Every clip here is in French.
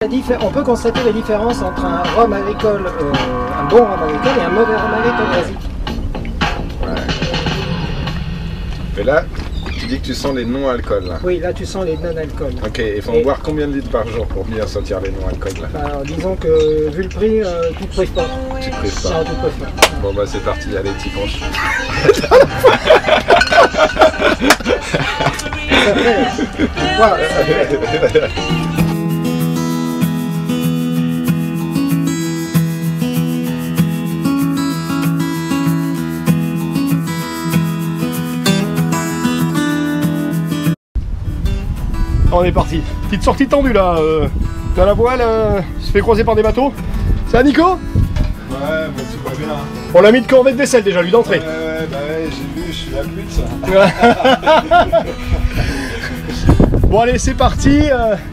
On peut constater la différence entre un rhum agricole, un bon rhum agricole et un mauvais rhum agricole basique. Ouais. Mais là, tu dis que tu sens les non-alcools là. Oui, là tu sens les non-alcools. Ok, il faut en boire combien de litres par jour pour bien sentir les non-alcools là? Alors, disons que vu le prix, tu te prives pas. Tu te prives pas. Non, tu te prives pas. Bon bah c'est parti, allez, t'y penches. Voilà. On est parti. Petite sortie tendue là. Dans la voile, se fait croiser par des bateaux. C'est à Nico? Ouais, bah tu vois bien. On l'a mis de corvée de vaisselle déjà, lui d'entrée. Ouais, bah ouais, j'ai vu, je suis la pute ça. Bon allez, c'est parti.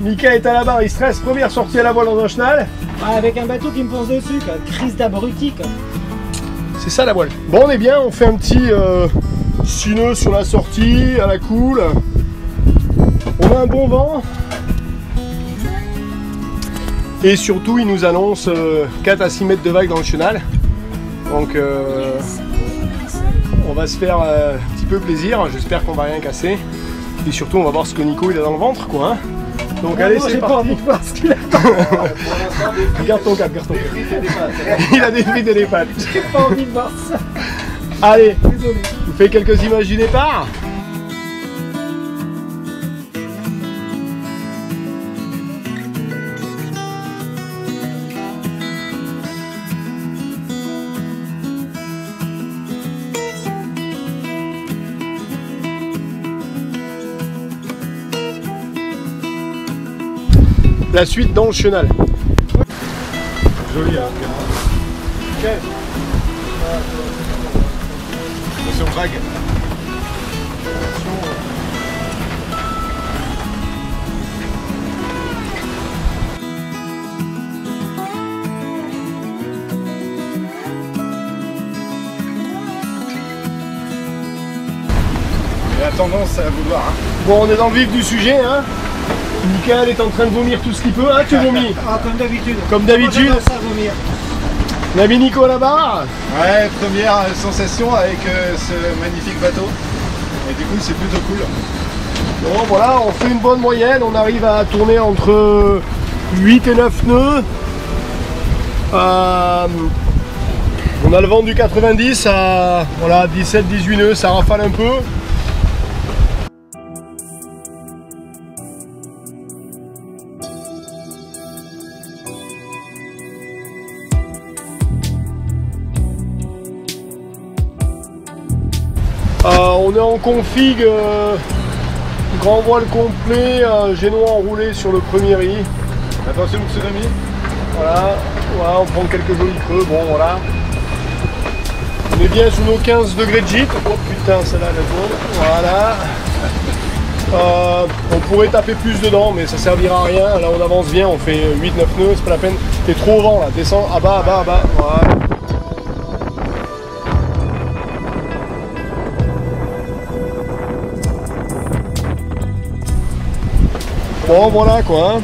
Mika est à la barre, il stresse. Première sortie à la voile dans un chenal. Ah, avec un bateau qui me fonce dessus, quoi. Crise d'abruti, quoi. C'est ça la voile. Bon, on est bien, on fait un petit sineux sur la sortie, à la cool. On a un bon vent. Et surtout, il nous annonce 4 à 6 mètres de vague dans le chenal. Donc, on va se faire un petit peu plaisir. J'espère qu'on va rien casser. Et surtout, on va voir ce que Nico il a dans le ventre, quoi. Hein. Donc, allez, c'est parti. Pas envie de voir ce qu'il a. Garde ton cap, garde ton cap. Il a des frites et des pâtes. J'ai pas envie de voir ça. Allez, Désolé. je vous fais quelques images du départ. La suite dans le chenal. Joli hein. Okay. Attention vague. Il a tendance à vouloir. Hein. Bon, on est dans le vif du sujet. Hein. Michael est en train de vomir tout ce qu'il peut. Hein, tu vomis. Ah, comme d'habitude. Comme d'habitude. Ça vomir. On a mis Nico à la barre. Ouais, première sensation avec ce magnifique bateau. Et du coup, c'est plutôt cool. Bon, voilà, on fait une bonne moyenne. On arrive à tourner entre 8 et 9 nœuds. On a le vent du 90 à voilà, 17-18 nœuds. Ça rafale un peu. On est en config grand voile complet, génois enroulé sur le premier riz. Attention tsunami. Voilà, voilà, on prend quelques jolis creux, bon voilà. On est bien sous nos 15 degrés de gîte. Oh putain, celle-là elle est bonne. Voilà. On pourrait taper plus dedans, mais ça servira à rien. Là on avance bien, on fait 8-9 nœuds, c'est pas la peine. T'es trop au vent là, descends, à bas, à bas, à bas. Voilà. Bon voilà quoi, hein.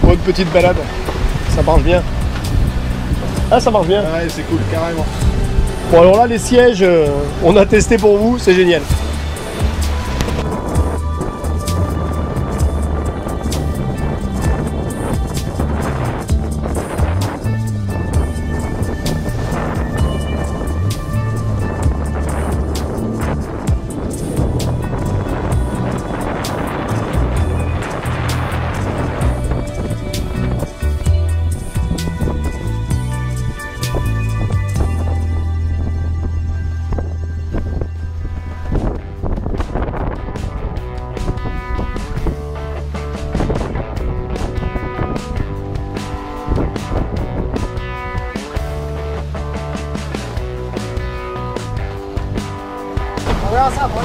Bonne petite balade, ça marche bien. Ah ça marche bien. Ouais c'est cool, carrément. Bon alors là les sièges, on a testé pour vous, c'est génial.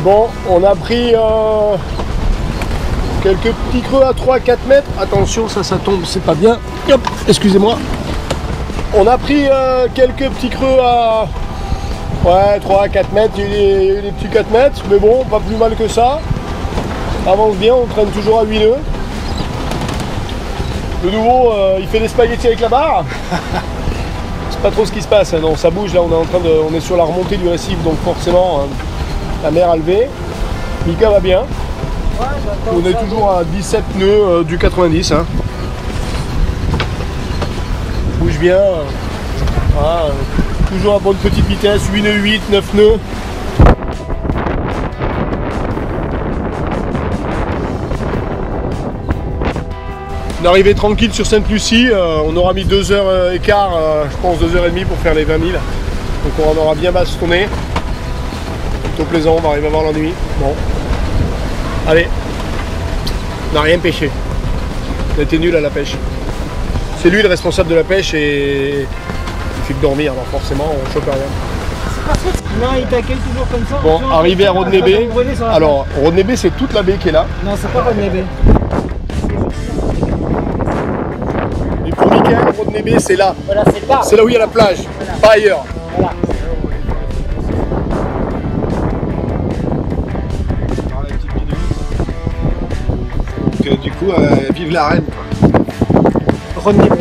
Bon, on a pris quelques petits creux à 3-4 mètres. Attention, ça tombe, c'est pas bien. Hop, excusez-moi. On a pris quelques petits creux à ouais, 3 à 4 mètres. Il y a eu des petits 4 mètres, mais bon, pas plus mal que ça. Avance bien, on traîne toujours à 8 nœuds. Le nouveau, il fait des spaghettis avec la barre. C'est pas trop ce qui se passe, hein. Non, ça bouge là, on est sur la remontée du récif, donc forcément la mer a levé. Mika va bien. Ouais, On est toujours à 17 nœuds du 90. Hein. Bouge bien. Voilà, toujours à bonne petite vitesse, 8 nœuds 8, 9 nœuds. On est arrivé tranquille sur Sainte-Lucie, on aura mis 2h15, je pense 2h30 pour faire les 20 000. Donc on en aura bien bastonné. Plutôt plaisant, on va arriver à voir la nuit. Bon. Allez. On n'a rien pêché. On était nul à la pêche. C'est lui le responsable de la pêche et il fait que dormir, alors forcément on chope rien. Non, il t'accueille toujours comme ça. Bon, arrivé à Rodney Bay. Alors, Rodney Bay, c'est toute la baie qui est là. Non, c'est pas Rodney Bay. Et pour Mickaël, Rodney Bay, c'est là. Voilà, c'est là. C'est là où il y a la plage, Voilà. pas ailleurs. Voilà. Donc du coup, vive la reine. Rodney Bay.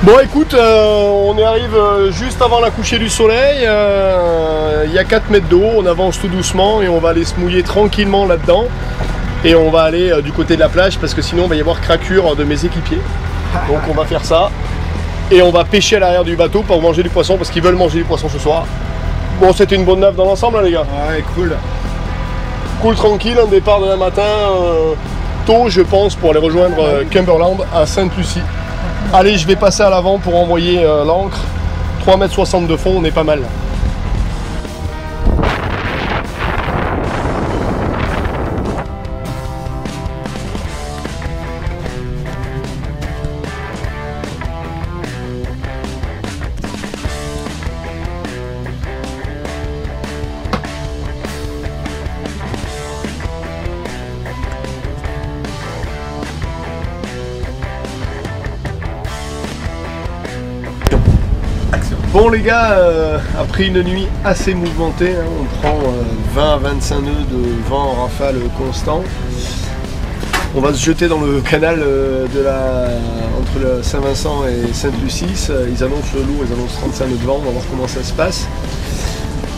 Bon écoute, on arrive juste avant la couchée du soleil, il y a 4 mètres d'eau, on avance tout doucement et on va aller se mouiller tranquillement là-dedans. Et on va aller du côté de la plage parce que sinon il va y avoir craquure de mes équipiers. Donc on va faire ça. Et on va pêcher à l'arrière du bateau pour manger du poisson parce qu'ils veulent manger du poisson ce soir. Bon, c'était une bonne nave dans l'ensemble, hein, les gars. Ouais, cool. Cool, tranquille, un départ demain matin tôt, je pense, pour aller rejoindre Cumberland à Sainte-Lucie. Allez, je vais passer à l'avant pour envoyer l'ancre. 3,60 m de fond, on est pas mal. Bon les gars, après une nuit assez mouvementée, hein, on prend 20 à 25 nœuds de vent en rafale constant. On va se jeter dans le canal entre le Saint-Vincent et Sainte-Lucie. Ils annoncent le lourd, ils annoncent 35 nœuds de vent, on va voir comment ça se passe.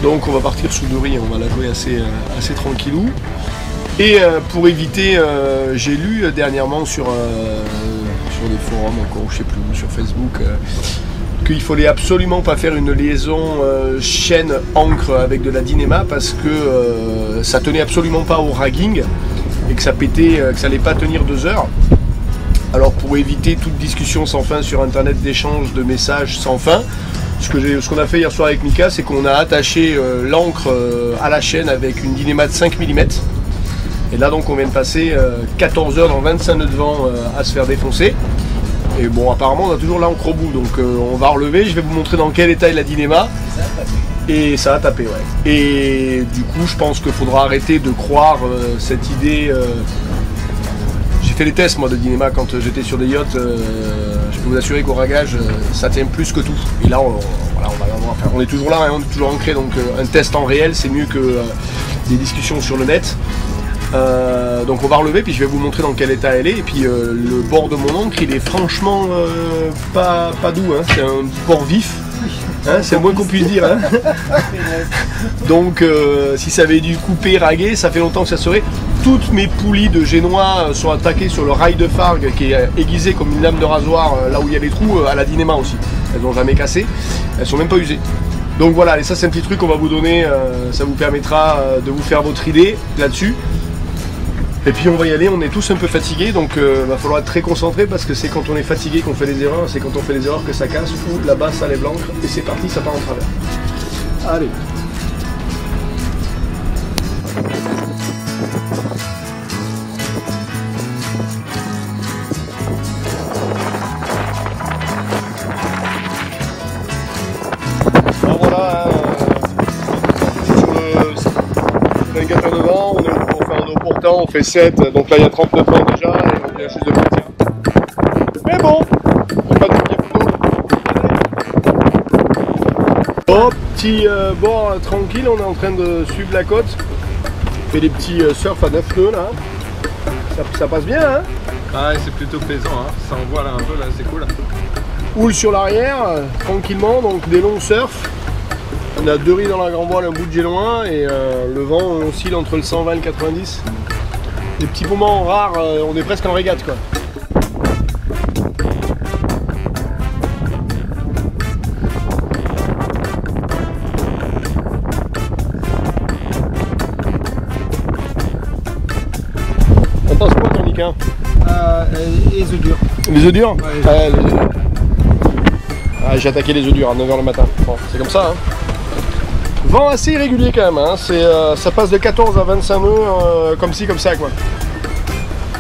Donc on va partir sous Dury, on va la jouer assez tranquillou. Et pour éviter, j'ai lu dernièrement sur des forums, encore je sais plus, sur Facebook, qu'il fallait absolument pas faire une liaison chaîne ancre avec de la Dynéma parce que ça tenait absolument pas au ragging et que ça pétait, que ça allait pas tenir 2 heures. Alors pour éviter toute discussion sans fin sur internet, d'échange de messages sans fin, ce qu'on a fait hier soir avec Mika, c'est qu'on a attaché l'ancre à la chaîne avec une Dynéma de 5 mm. Et là donc on vient de passer 14 heures dans 25 nœuds de vent à se faire défoncer. Et bon, apparemment on a toujours l'ancre au bout, donc on va relever, je vais vous montrer dans quel état est la Dynéma. Et ça a tapé, ouais. Et du coup, je pense qu'il faudra arrêter de croire cette idée. J'ai fait les tests, moi, de Dynéma quand j'étais sur des yachts. Je peux vous assurer qu'au ragage, ça tient plus que tout. Et là, voilà, on est toujours là, hein, on est toujours ancré, donc un test en réel, c'est mieux que des discussions sur le net. Donc on va relever, puis je vais vous montrer dans quel état elle est. Et puis le bord de mon ancre, il est franchement pas doux, hein. C'est un bord vif, hein, c'est le moins qu'on puisse dire, hein. Donc si ça avait dû couper, raguer, ça fait longtemps que ça serait. Toutes mes poulies de génois sont attaquées sur le rail de Fargue qui est aiguisé comme une lame de rasoir là où il y a les trous, à la Dynéma aussi. Elles n'ont jamais cassé, elles sont même pas usées. Donc voilà, et ça c'est un petit truc qu'on va vous donner, ça vous permettra de vous faire votre idée là-dessus. Et puis on va y aller, on est tous un peu fatigués, donc va falloir être très concentré parce que c'est quand on est fatigué qu'on fait des erreurs, c'est quand on fait des erreurs que ça casse, ou là-bas ça lève l'ancre, et c'est parti, ça part en travers. Allez. Alors voilà, sur le 24 de vent, on fait un eau portant, on fait 7, donc là il y a 39 ans déjà, et on vient juste de partir. Mais bon, on va pas de oh, petit bord tranquille, on est en train de suivre la côte. On fait des petits surf à 9 nœuds là. Ça passe bien, hein. Ah, c'est plutôt plaisant, hein. Ça envoie là un peu, là, c'est cool. Houle sur l'arrière, tranquillement, donc des longs surfs. On a 2 riz dans la grand voile, un bout de jet loin, et le vent oscille entre le 120 et le 90. Des petits moments rares, on est presque en régate quoi. On passe quoi ton Nick hein Les œufs durs. Les œufs durs? Ouais, les œufs durs. Ah, j'ai attaqué les œufs durs à 9h le matin. Bon, c'est comme ça. Hein. Vent assez irrégulier quand même. Hein. Ça passe de 14 à 25 nœuds comme ci, comme ça. Quoi.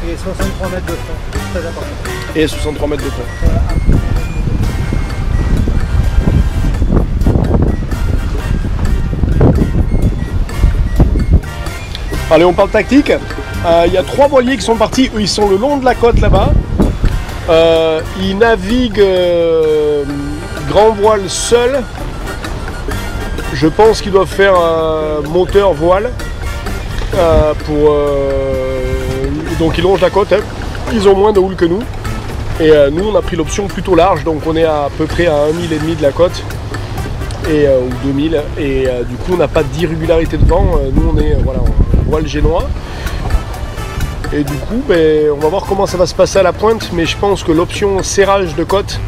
Et 63 mètres de fond. Très important. Et 63 mètres de fond. Allez, on parle tactique. Il y a 3 voiliers qui sont partis. Eux, ils sont le long de la côte là-bas. Ils naviguent grand voile seul. Je pense qu'ils doivent faire moteur voile. Donc ils longent la côte. Hein. Ils ont moins de houle que nous. Et nous, on a pris l'option plutôt large. Donc on est à peu près à 1 mille et demi de la côte. Ou 2000. Et du coup, on n'a pas d'irrégularité de vent. Nous, on est voilà, en voile génois. Et du coup, ben, on va voir comment ça va se passer à la pointe, mais je pense que l'option serrage de côte,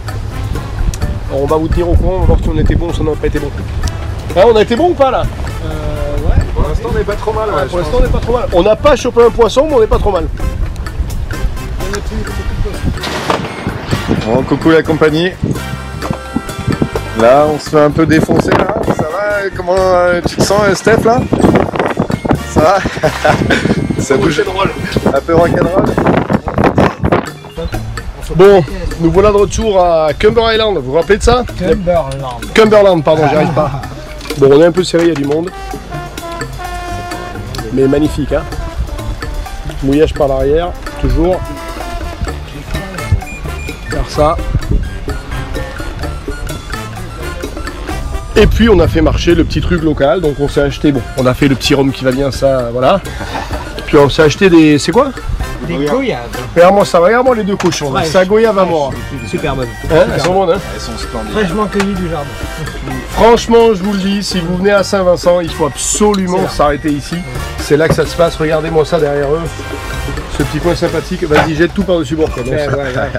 on va vous tenir au courant, on va voir si on était bon ou si on n'a pas été bon. Ah, on a été bon ou pas là? Ouais. Pour l'instant, on n'est pas trop mal. Ouais, pour l'instant, on n'est pas trop mal. On n'a pas chopé un poisson, mais on n'est pas trop mal. Bon, coucou la compagnie. Là, on se fait un peu défoncer là. Ça va? Comment tu te sens, Steph là? Ça va? Ça bouge un peu rock'n'roll. Bon, nous voilà de retour à Cumber Island, vous vous rappelez de ça? Cumberland, pardon, j'y arrive pas. Bon, on est un peu serré, il y a du monde. Mais magnifique, hein? Mouillage par l'arrière, toujours. Faire ça. Et puis on a fait marcher le petit truc local, donc on s'est acheté, bon, on a fait le petit rhum qui va bien, ça, voilà. Puis on s'est acheté des, c'est quoi? Des goyaves. Regarde-moi ça, regarde-moi les 2 cochons, là. Ça goyave à mort. Super bonne. Hein, elles sont bonnes, hein? Elles sont splendides. Fraîchement cueillies du jardin. Franchement, je vous le dis, si vous venez à Saint-Vincent, il faut absolument s'arrêter ici. C'est là que ça se passe, regardez-moi ça derrière eux. Ce petit coin sympathique, vas-y, jette tout par-dessus bord.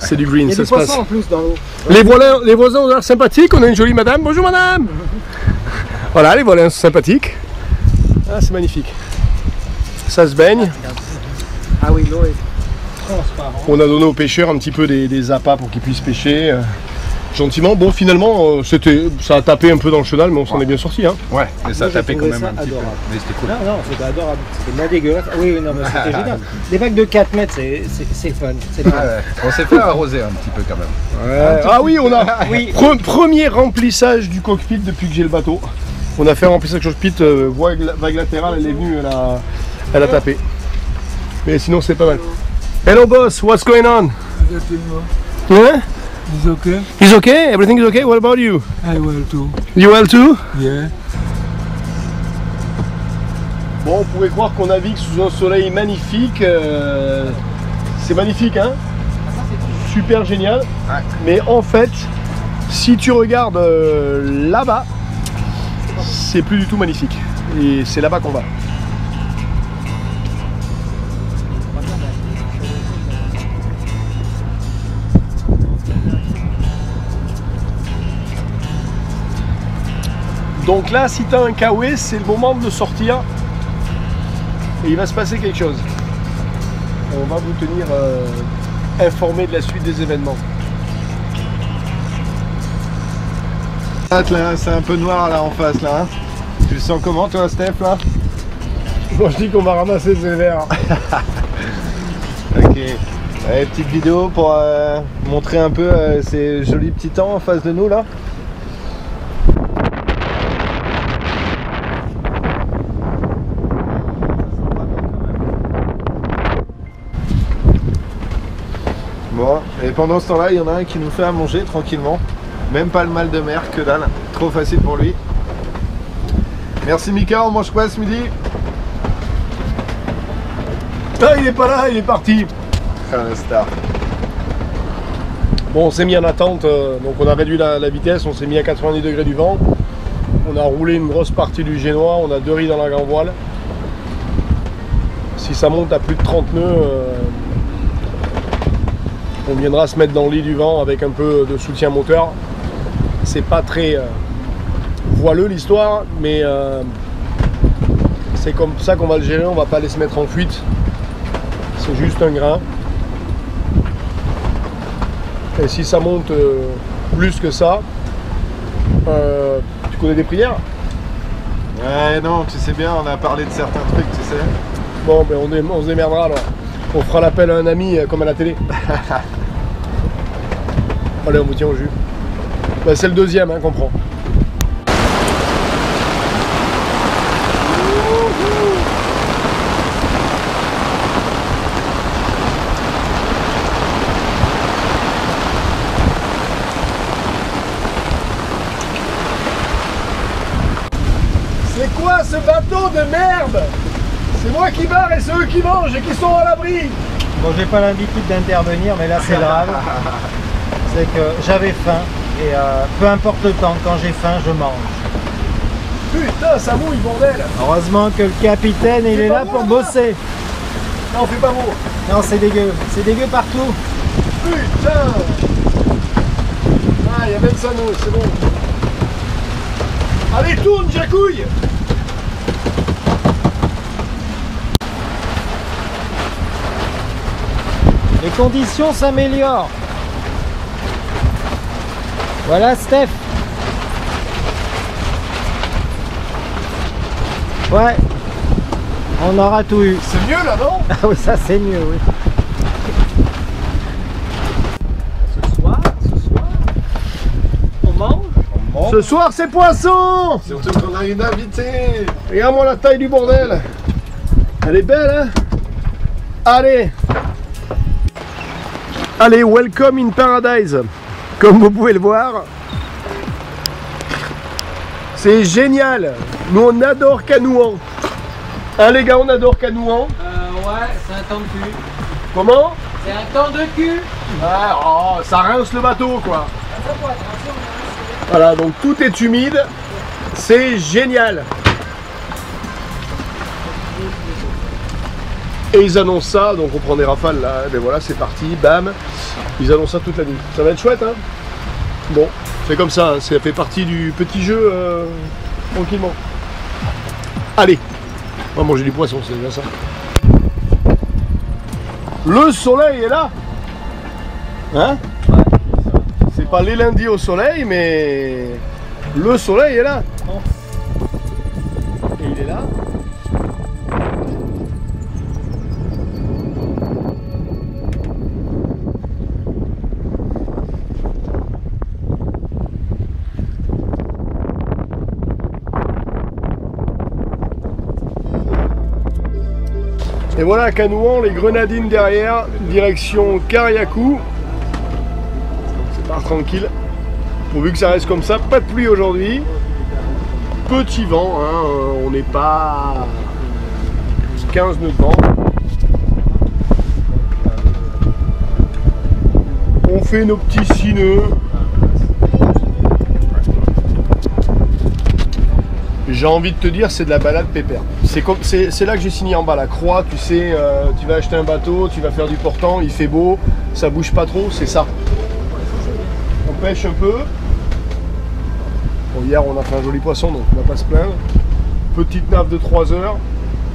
C'est du green, ça se passe. En plus dans l'eau. Les voisins ont l'air sympathiques, on a une jolie madame. Bonjour madame. Voilà, les voisins sont sympathiques. Ah, c'est magnifique. Ça se baigne. Ah oui, l'eau est transparente. On a donné aux pêcheurs un petit peu des appâts pour qu'ils puissent pêcher. Gentiment. Bon, finalement, ça a tapé un peu dans le chenal, mais on s'en est bien sorti. Hein. Ouais, mais ça a tapé quand même un petit peu. Mais c'était cool. Non, c'était adorable. C'était moins dégueulasse. Oui, non, mais c'était génial. Des vagues de 4 mètres, c'est fun. C'est fun. On s'est fait arroser un petit peu quand même. Ah oui, on a premier remplissage du cockpit depuis que j'ai le bateau. On a fait un remplissage du cockpit, vague latérale, elle est venue, elle a tapé. Mais sinon, c'est pas mal. Hello boss, what's going on? Yeah? It's okay. He's okay? Everything is okay? What about you? I will too. You well too? Yeah. Bon, on pourrait croire qu'on navigue sous un soleil magnifique. C'est magnifique, hein? Super génial. Ouais. Mais en fait, si tu regardes là-bas, c'est plus du tout magnifique. Et c'est là-bas qu'on va. Donc là, si tu as un kawé, c'est le moment de sortir et il va se passer quelque chose. On va vous tenir informé de la suite des événements. Là, c'est un peu noir là en face là. Hein. Tu le sens comment toi, Steph là? Moi je dis qu'on va ramasser ces verres. Ok. Allez, petite vidéo pour montrer un peu ces jolis petits temps en face de nous là. Bon, et pendant ce temps-là, il y en a un qui nous fait à manger tranquillement. Même pas le mal de mer, que dalle. Trop facile pour lui. Merci Mika, on mange quoi ce midi? Ah, il est pas là, il est parti. le star. Bon, on s'est mis en attente, donc on a réduit la vitesse, on s'est mis à 90 degrés du vent. On a roulé une grosse partie du génois, on a 2 riz dans la grand voile. Si ça monte à plus de 30 nœuds, on viendra se mettre dans le lit du vent avec un peu de soutien moteur. C'est pas très voileux l'histoire, mais c'est comme ça qu'on va le gérer, on va pas aller se mettre en fuite. C'est juste un grain. Et si ça monte plus que ça, tu connais des prières? Ouais, non, tu sais bien, on a parlé de certains trucs, tu sais. Bon, ben on se démerdera alors. On fera l'appel à un ami comme à la télé. Allez, on vous tient au jus. Ben, c'est le deuxième qu'on prend. C'est quoi ce bateau de merde? C'est moi qui barre et c'est eux qui mangent et qui sont à l'abri. Bon, j'ai pas l'habitude d'intervenir, mais là c'est grave. C'est que j'avais faim et peu importe le temps, quand j'ai faim, je mange. Putain, ça mouille, bordel. Heureusement que le capitaine, il est là pour bosser. Non, fais pas beau. Non, c'est dégueu partout. Putain. Ah, il y a même ça, nous, c'est bon. Allez, tourne, Jacouille. Les conditions s'améliorent. Voilà, Steph. Ouais, on aura tout eu. C'est mieux là, non? Ah oui, ça c'est mieux, oui. Ce soir, on mange? Ce soir, c'est poisson. Surtout qu'on a une invitée. Regarde-moi la taille du bordel. Elle est belle, hein? Allez. Allez, welcome in paradise. Comme vous pouvez le voir. C'est génial. Nous, on adore Canouan. Hein, les gars, on adore Canouan. Ouais, c'est un temps de cul. Comment? C'est un temps de cul. Ah, oh, ça rince le bateau, quoi. Voilà, donc tout est humide. C'est génial. Et ils annoncent ça, donc on prend des rafales là, et voilà, c'est parti, bam. Ils annoncent ça toute la nuit. Ça va être chouette, hein? Bon, c'est comme ça, hein, ça fait partie du petit jeu, tranquillement. Allez, on va manger du poisson, c'est déjà ça. Le soleil est là. Hein? C'est pas les lundis au soleil, mais le soleil est là. Et il est là. Et voilà Canouan, les grenadines derrière, direction Kariakou. C'est pas tranquille. Pourvu que ça reste comme ça, pas de pluie aujourd'hui. Petit vent, hein, on n'est pas 15 nœuds de vent. On fait nos petits 6 nœuds. J'ai envie de te dire, c'est de la balade pépère. C'est là que j'ai signé en bas, la croix, tu sais, tu vas acheter un bateau, tu vas faire du portant, il fait beau, ça bouge pas trop, c'est ça. On pêche un peu. Bon, hier on a fait un joli poisson, donc on va pas se plaindre. Petite nave de 3 heures,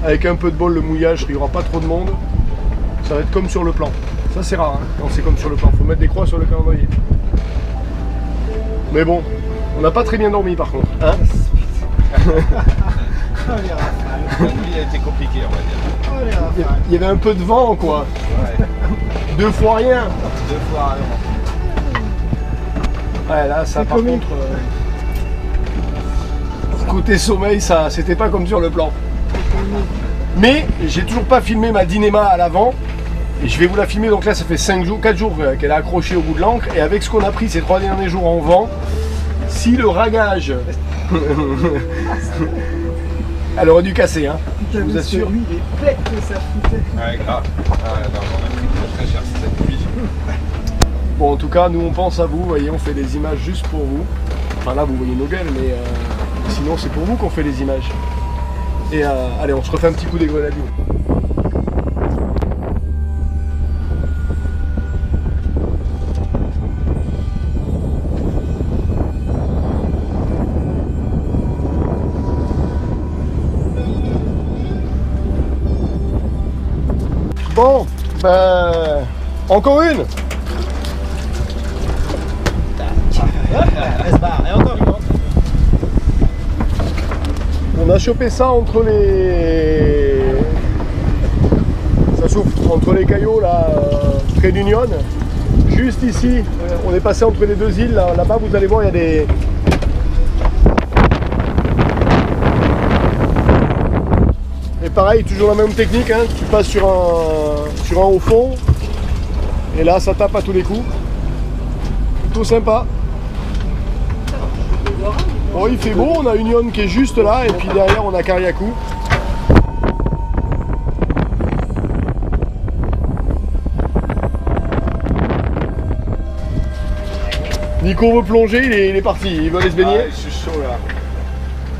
avec un peu de bol, le mouillage, il n'y aura pas trop de monde. Ça va être comme sur le plan. Ça c'est rare, hein, quand c'est comme sur le plan, faut mettre des croix sur le calendrier. Mais bon, on n'a pas très bien dormi par contre, hein. Il a été compliqué, on va dire. Il y avait un peu de vent, quoi. Ouais. 2 fois rien. 2 fois rien. Ouais, là, ça par contre. Côté sommeil, ça, c'était pas comme sur le plan. Mais j'ai toujours pas filmé ma Dynéma à l'avant. Et je vais vous la filmer. Donc là, ça fait 5 jours, 4 jours qu'elle est accrochée au bout de l'ancre. Et avec ce qu'on a pris ces 3 derniers jours en vent, si le ragage. Elle aurait dû casser, hein. Je vous assure. Lui, il est bête que ça foutait. Ouais, grave. Ah, non, on a pris très cher cette nuit. Bon, en tout cas, nous on pense à vous, vous voyez, on fait des images juste pour vous. Enfin là, vous voyez nos gueules, mais sinon c'est pour vous qu'on fait les images. Et allez, on se refait un petit coup des grenadines. Bon, ben, encore une. Elle se barre, et encore une autre. On a chopé ça entre les... Ça souffle, entre les caillots là, près d'Union. Juste ici, on est passé entre les deux îles. Là-bas, vous allez voir, il y a des... Et pareil, toujours la même technique, hein. Tu passes sur un haut fond. Et là, ça tape à tous les coups. Plutôt sympa. Bon, il fait beau, on a Union qui est juste là, et puis derrière on a Kariakou. Nico veut plonger, il est parti, il veut aller se baigner. Ah, je suis chaud là.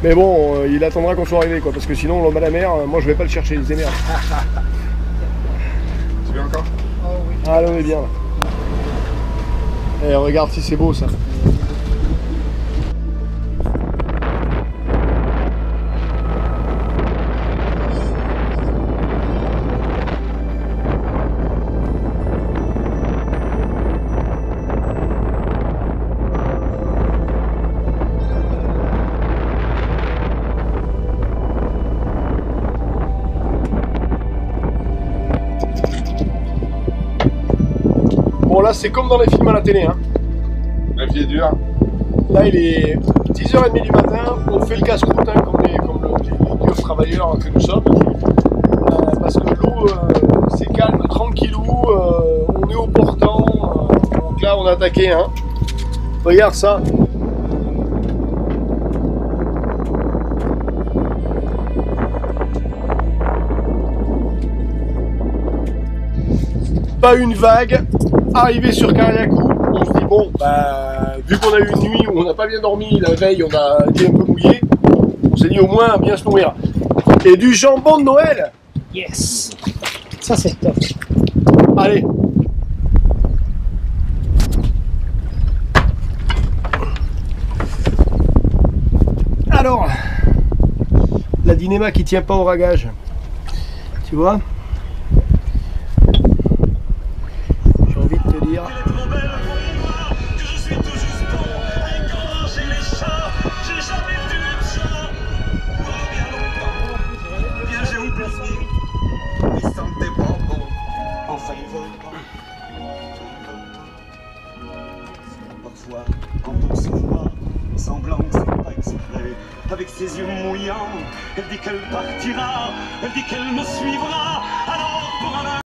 Mais bon, il attendra qu'on soit arrivé, quoi, parce que sinon l'homme à la mer, moi je vais pas le chercher, il se démerde. Tu veux encore? Oh oui. Ah là on est bien là. Et regarde si c'est beau ça. Bon là c'est comme dans les films à la télé, hein. La vie est dure. Là il est 10h30 du matin, on fait le casse-croûte hein, comme les durs travailleurs que nous sommes. Parce que l'eau c'est calme, tranquillou, on est au portant, donc là on a attaqué. Hein. Regarde ça. Pas une vague, arrivé sur Kariakou, on se dit bon, bah, vu qu'on a eu une nuit où on n'a pas bien dormi, la veille on a été un peu mouillé, on s'est dit au moins bien se nourrir. Et du jambon de Noël. Yes. Ça c'est top. Allez. Alors, la Dynéma qui tient pas au ragage, tu vois. J'ai envie de te dire. Parfois, entend sa voix, semblant que c'est pas exprès. Avec ses yeux mouillants, elle dit qu'elle partira, elle dit qu'elle me suivra. Alors pour un